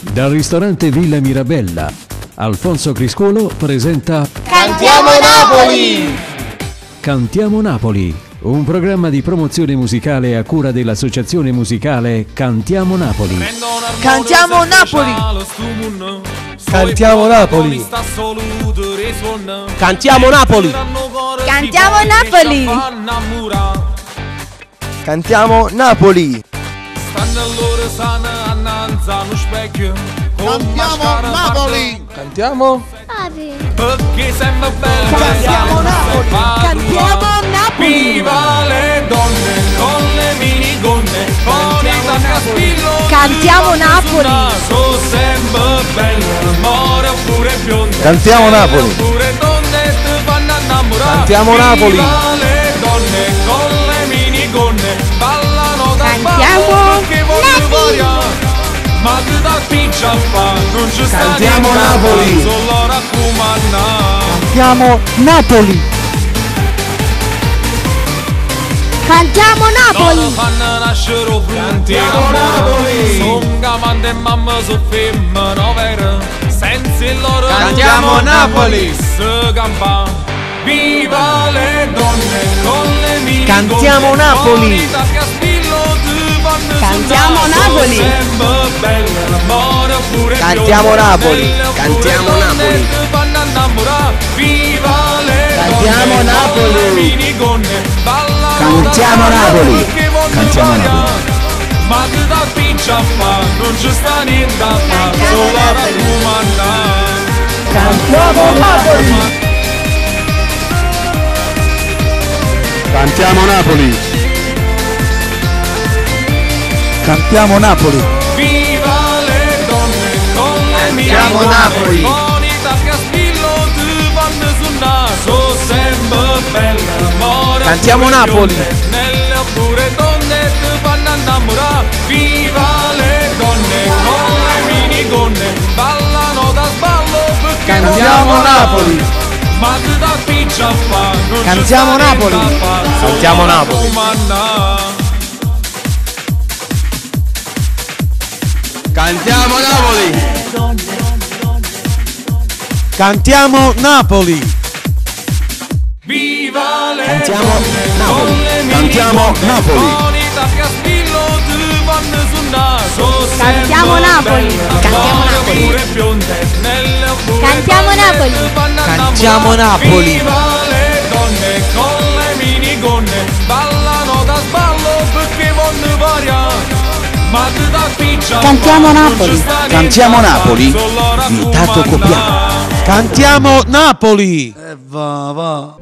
Dal ristorante Villa Mirabella, Alfonso Criscuolo presenta Cantiamo Napoli! Cantiamo Napoli, un programma di promozione musicale a cura dell'associazione musicale Cantiamo Napoli. Cantiamo Napoli! Cantiamo Napoli! Cantiamo Napoli! Cantiamo Napoli! Cantiamo Napoli! Cantiamo Napoli! Cantiamo? Perché sembra bello. Cantiamo Napoli! Cantiamo Napoli! Viva le donne con le minigonne, con i taccaspillo. Cantiamo Napoli! So sempre bello, amore oppure bionde. Cantiamo Napoli! Oppure donne ti fanno innamorare. Cantiamo Napoli! Viva le donne con le minigonne, ballano da Cantiamo perché voglio variare. Ma tu da piccia fa, non ci sta Cantiamo niente, Napoli! solo raccomandare. Cantiamo Napoli! Cantiamo Napoli! Non fanno nascere frutti d'amore. Sono gamante e mamma su femmino vero. Senza il loro Cantiamo Napoli! Se campa. Viva le donne con le mini Cantiamo Napoli! Cantiamo Napoli! Cantiamo Napoli! Cantiamo Napoli! Viva le Cantiamo Napoli! Cantiamo Napoli! Cantiamo Napoli! Ma che da piccia fa, non ci sta niente a fare, solo a raccomandare. Cantiamo Napoli! Cantiamo Napoli! Cantiamo Napoli! Viva le donne con le mie Cantiamo Napoli! con i taccaspillo ti vanno sul naso, sempre bella amore. Cantiamo Napoli! Nelle oppure donne ti vanno innamorare. Viva le donne con le minigonne, ballano da sballo perché Cantiamo Napoli! Ma che da piccia fa, non Cantiamo ci sta Napoli! niente a fare, solo Cantiamo a Napoli! raccomandare. Cantiamo Napoli! Cantiamo Napoli! Viva le Cantiamo donne Napoli! con le Cantiamo minigonne, Napoli! con i taccaspillo ti vanno sul naso, Cantiamo sempre Napoli! bella, Cantiamo amore Napoli! pure bionde, nelle oppure Cantiamo donne Napoli! ti vanno Cantiamo innamorare. Napoli! Viva le donne con le minigonne, ballano da sballo perché vogliono variare. Ma che da piccia Cantiamo fa, non Napoli! ci sta niente Cantiamo a fare, Napoli! solo a Vietato raccomandare. copiare! Cantiamo Napoli! Va.